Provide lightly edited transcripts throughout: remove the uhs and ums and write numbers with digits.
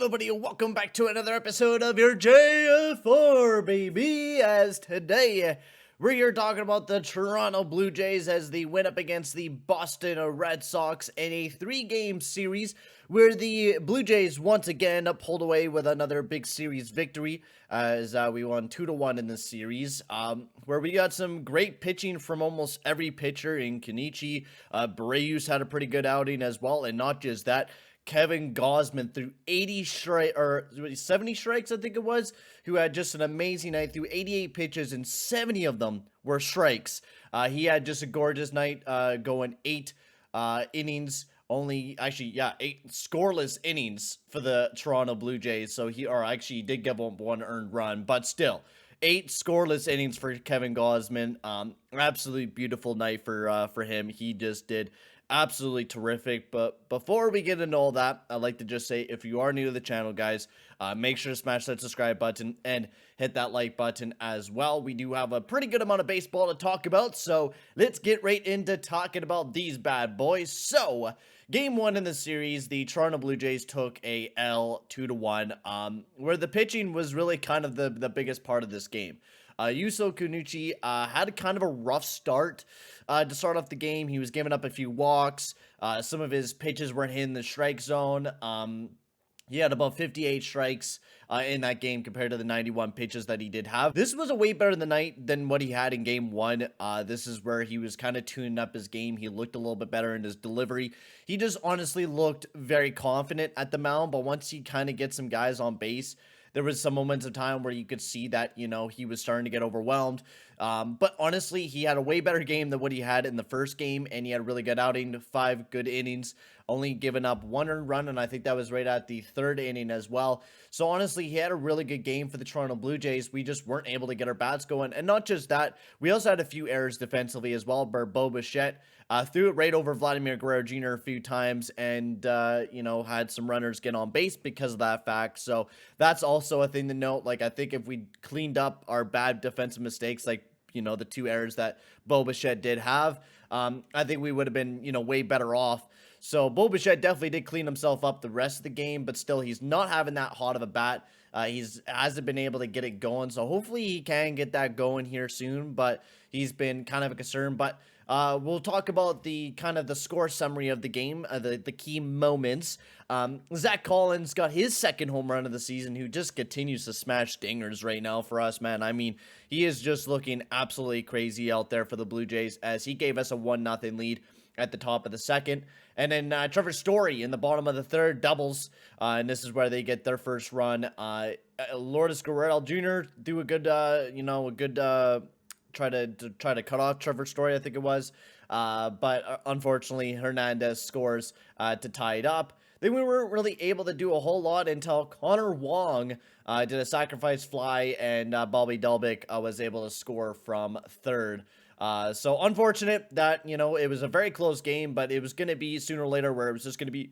everybody, and welcome back to another episode of your JFR, baby. As today, we're here talking about the Toronto Blue Jays as they went up against the Boston Red Sox in a 3-game series where the Blue Jays once again pulled away with another big series victory as we won 2-1 in this series, where we got some great pitching from almost every pitcher in Kenichi. Barreus had a pretty good outing as well, and not just that, Kevin Gossman threw 70 strikes, I think it was, who had just an amazing night, threw 88 pitches, and 70 of them were strikes. He had just a gorgeous night, going 8 innings, eight scoreless innings for the Toronto Blue Jays. So he did give up one earned run, but still, 8 scoreless innings for Kevin Gossman. Absolutely beautiful night for him. He just did absolutely terrific. But before we get into all that, I'd like to just say, if you are new to the channel, guys, make sure to smash that subscribe button and hit that like button as well. We do have a pretty good amount of baseball to talk about, so let's get right into talking about these bad boys. So, game 1 in the series, the Toronto Blue Jays took a L 2-1, where the pitching was really kind of the biggest part of this game. Yuso Kenichi had kind of a rough start to start off the game. He was giving up a few walks. Some of his pitches weren't hitting the strike zone. He had about 58 strikes in that game compared to the 91 pitches that he did have. This was a way better night than what he had in game 1. This is where he was kind of tuning up his game. He looked a little bit better in his delivery. He just honestly looked very confident at the mound, but once he kind of gets some guys on base, there was some moments of time where you could see that, he was starting to get overwhelmed. But honestly, he had a way better game than what he had in the first game, and he had a really good outing, 5 good innings, only giving up 1 earned run, and I think that was right at the 3rd inning as well. So honestly, he had a really good game for the Toronto Blue Jays. We just weren't able to get our bats going, and not just that, we also had a few errors defensively as well, where BOS threw it right over Vladimir Guerrero Jr. a few times, and had some runners get on base because of that fact. So that's also a thing to note. Like, I think if we cleaned up our bad defensive mistakes, like the 2 errors that BOS did have, I think we would have been way better off. So BOS definitely did clean himself up the rest of the game, but still, he's not having that hot of a bat. Hasn't been able to get it going, so hopefully he can get that going here soon, but he's been kind of a concern. But we'll talk about the score summary of the game, the key moments. Zach Collins got his 2nd home run of the season, who just continues to smash dingers right now for us, man. I mean, he is just looking absolutely crazy out there for the Blue Jays, as he gave us a 1-0 lead at the top of the 2nd. And then Trevor Story in the bottom of the 3rd doubles, and this is where they get their first run. Lourdes Guerrero Jr. do a good, try to cut off Trevor Story, I think it was. But unfortunately, Hernandez scores to tie it up. Then we weren't really able to do a whole lot until Connor Wong did a sacrifice fly, and Bobby Dalbec was able to score from 3rd. So unfortunate that, it was a very close game, but it was going to be sooner or later where it was just going to be,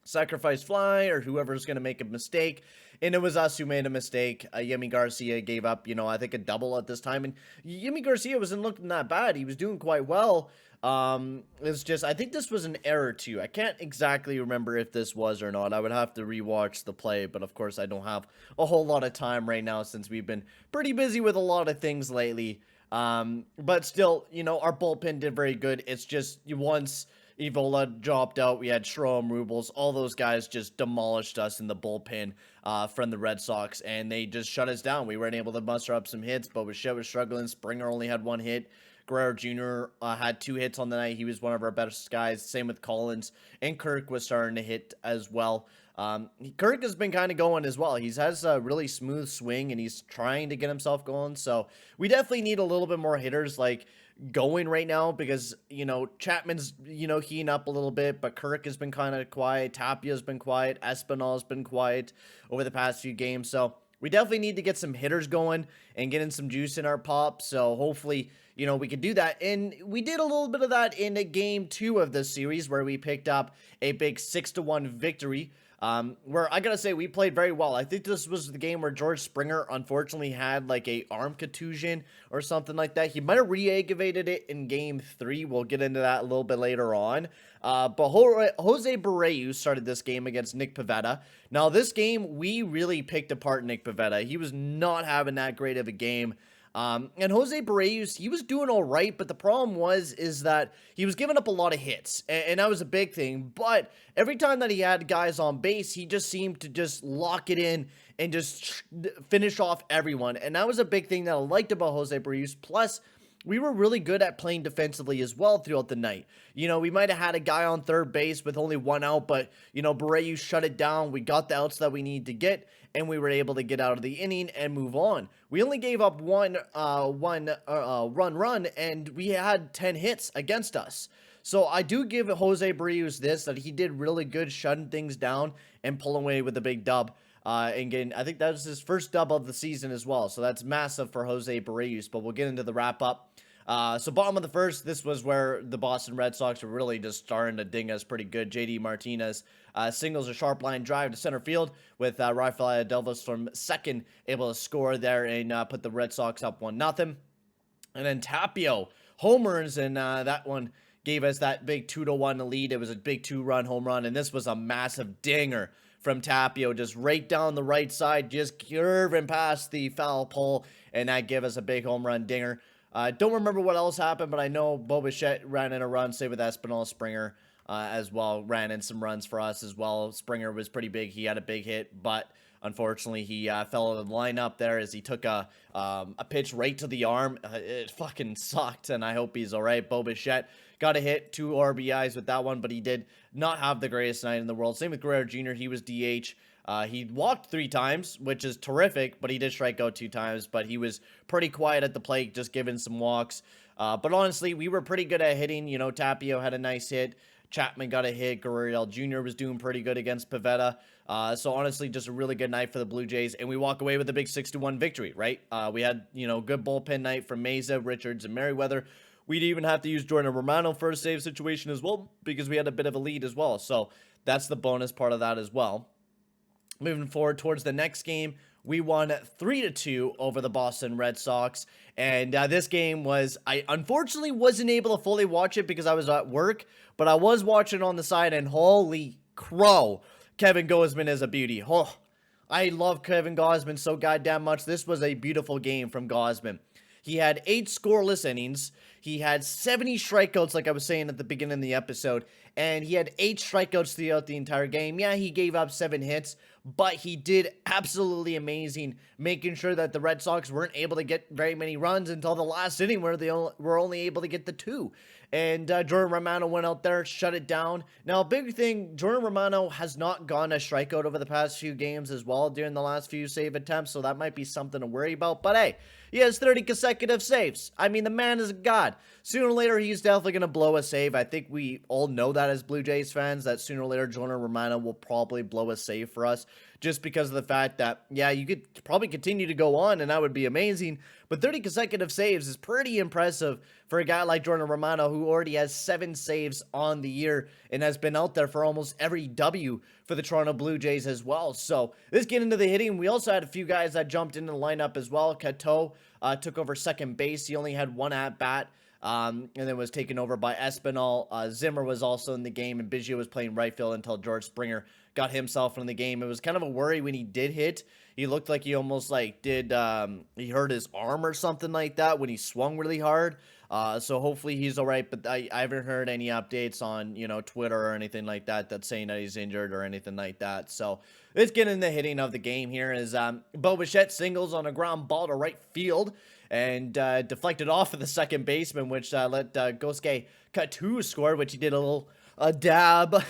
sacrifice fly or whoever's going to make a mistake. And it was us who made a mistake. Yemi Garcia gave up, I think a double at this time. And Yemi Garcia wasn't looking that bad. He was doing quite well. It's just, I think this was an error too. I can't exactly remember if this was or not. I would have to rewatch the play, but of course I don't have a whole lot of time right now since we've been pretty busy with a lot of things lately. But still, our bullpen did very good. It's just once Evola dropped out, we had Schroem, Rubles, all those guys just demolished us in the bullpen from the Red Sox, and they just shut us down. We weren't able to muster up some hits, but Bichette was struggling. Springer only had 1 hit. Guerrero Jr. Had 2 hits on the night. He was one of our best guys. Same with Collins, and Kirk was starting to hit as well. Kirk has been kind of going as well. He has a really smooth swing, and he's trying to get himself going. So we definitely need a little bit more hitters going right now, because Chapman's heating up a little bit, but Kirk has been kind of quiet. Tapia's been quiet. Espinal's been quiet over the past few games. So we definitely need to get some hitters going and getting some juice in our pop. So hopefully, we could do that. And we did a little bit of that in game 2 of this series, where we picked up a big 6-1 victory where I gotta say we played very well. I think this was the game where George Springer unfortunately had like a arm contusion or something like that. He might have reactivated it in game 3. We'll get into that a little bit later on. But Jose Barreu started this game against Nick Pivetta. Now, this game, we really picked apart Nick Pivetta. He was not having that great of a game. And Jose Barreu, he was doing all right, but the problem is that he was giving up a lot of hits, and that was a big thing. But every time that he had guys on base, he just seemed to just lock it in and just finish off everyone. And that was a big thing that I liked about Jose Barreu. Plus, we were really good at playing defensively as well throughout the night. You know, we might have had a guy on third base with only 1 out, but, you know, Barreu shut it down. We got the outs that we needed to get, and we were able to get out of the inning and move on. We only gave up one run, and we had 10 hits against us. So I do give Jose Barrios this, that he did really good shutting things down and pulling away with a big dub. And getting, I think that was his first dub of the season as well. So that's massive for Jose Barrios, but we'll get into the wrap up. So bottom of the first, this was where the Boston Red Sox were really just starting to ding us pretty good. JD Martinez singles a sharp line drive to center field with Rafael Delvis from second able to score there and put the Red Sox up 1-0. And then Tapio homers, and that one gave us that big 2-1 lead. It was a big 2-run home run, and this was a massive dinger from Tapio, just right down the right side, just curving past the foul pole, and that gave us a big home run dinger. Don't remember what else happened, but I know Bo Bichette ran in a run, same with Espinal. Springer as well ran in some runs for us as well. Springer was pretty big. He had a big hit, but unfortunately he fell in the lineup there as he took a pitch right to the arm. It fucking sucked, and I hope he's all right. Bo Bichette got a hit, 2 RBIs with that one, but he did not have the greatest night in the world. Same with Guerrero Jr. He was DH. He walked 3 times, which is terrific, but he did strike out 2 times, but he was pretty quiet at the plate, just giving some walks. But honestly, we were pretty good at hitting. You know, Tapio had a nice hit. Chapman got a hit. Guerrero Jr. was doing pretty good against Pivetta. So honestly, just a really good night for the Blue Jays, and we walk away with a big 6-1 victory, right? We had, you know, good bullpen night from Meza, Richards, and Merriweather. We'd even have to use Jordan Romano for a save situation as well, because we had a bit of a lead as well. So that's the bonus part of that as well. Moving forward towards the next game, we won 3-2 over the Boston Red Sox. And this game was, I unfortunately wasn't able to fully watch it because I was at work, but I was watching on the side, and holy crow, Kevin Gossman is a beauty. Oh, I love Kevin Gossman so goddamn much. This was a beautiful game from Gossman. He had 8 scoreless innings. He had 70 strikeouts, like I was saying at the beginning of the episode, and he had 8 strikeouts throughout the entire game. Yeah, he gave up 7 hits, but he did absolutely amazing, making sure that the Red Sox weren't able to get very many runs until the last inning, where they were only able to get the 2. And Jordan Romano went out there, shut it down. Now, a big thing, Jordan Romano has not gone a strikeout over the past few games as well during the last few save attempts, so that might be something to worry about. But hey, he has 30 consecutive saves. I mean, the man is a god. Sooner or later, he's definitely going to blow a save. I think we all know that as Blue Jays fans, that sooner or later, Jordan Romano will probably blow a save for us, just because of the fact that, yeah, you could probably continue to go on, and that would be amazing. But 30 consecutive saves is pretty impressive for a guy like Jordan Romano, who already has 7 saves on the year and has been out there for almost every W for the Toronto Blue Jays as well. So let's get into the hitting. We also had a few guys that jumped into the lineup as well. Cato took over second base. He only had 1 at-bat. And then was taken over by Espinal. Zimmer was also in the game, and Biggio was playing right field until George Springer got himself in the game. It was kind of a worry when he did hit. He looked like he almost like did, he hurt his arm or something like that when he swung really hard. So hopefully he's all right, but I haven't heard any updates on, you know, Twitter or anything like that that's saying that he's injured or anything like that. So let's get in the hitting of the game here. Is Bo Bichette singles on a ground ball to right field and deflected off of the second baseman, which let Gosuke Katu score, which he did a little dab,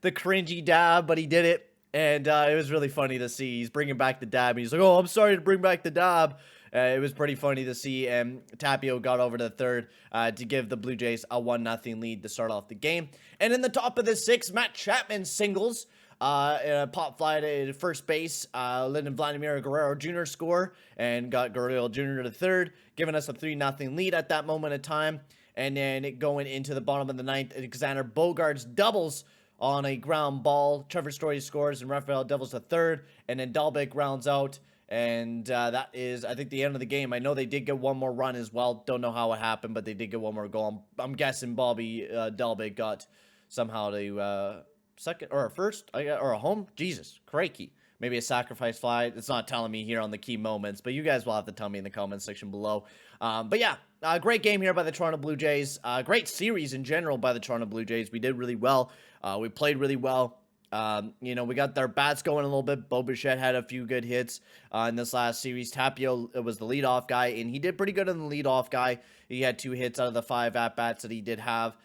the cringy dab, but he did it. And it was really funny to see. He's bringing back the dab. He's like, oh, I'm sorry to bring back the dab. It was pretty funny to see. And Tapio got over to the third to give the Blue Jays a 1-0 lead to start off the game. And in the top of the 6th, Matt Chapman singles. A pop fly to first base, letting Vladimir Guerrero Jr. score, and got Guerrero Jr. to third, giving us a 3-0 lead at that moment of time. And then going into the bottom of the 9th, Alexander Bogaerts doubles on a ground ball. Trevor Story scores, and Rafael Devils the third, and then Dalbec rounds out. And that is, I think, the end of the game. I know they did get one more run as well. Don't know how it happened, but they did get one more goal. I'm guessing Bobby Dalbec got somehow to second or a first, or a home. Jesus, crikey. Maybe a sacrifice fly. It's not telling me here on the key moments, but you guys will have to tell me in the comments section below. But yeah, great game here by the Toronto Blue Jays. Great series in general by the Toronto Blue Jays. We did really well. We played really well. You know, we got their bats going a little bit. Bo Bichette had a few good hits in this last series. Tapio was the leadoff guy, and he did pretty good in the leadoff guy. He had 2 hits out of the 5 at-bats that he did have.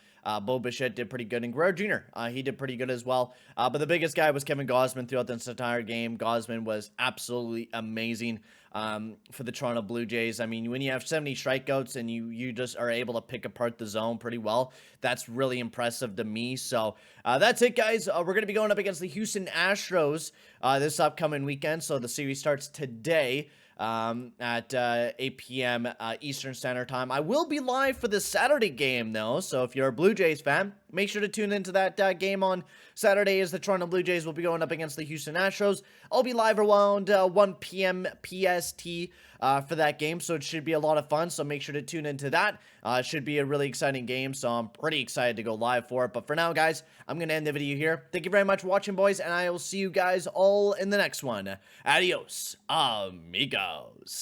Bo Bichette did pretty good, and Guerrero Jr., he did pretty good as well. But the biggest guy was Kevin Gossman throughout this entire game. Gossman was absolutely amazing for the Toronto Blue Jays. I mean, when you have 70 strikeouts and you just are able to pick apart the zone pretty well, that's really impressive to me. So that's it, guys. We're going to be going up against the Houston Astros this upcoming weekend. So the series starts today at 8 p.m. Eastern Standard Time. I will be live for the Saturday game, though, so if you're a Blue Jays fan, make sure to tune into that game on Saturday, as the Toronto Blue Jays will be going up against the Houston Astros. I'll be live around 1 p.m. PST for that game, so it should be a lot of fun, so make sure to tune into that. It should be a really exciting game, so I'm pretty excited to go live for it. But for now, guys, I'm going to end the video here. Thank you very much for watching, boys, and I will see you guys all in the next one. Adios, amigos.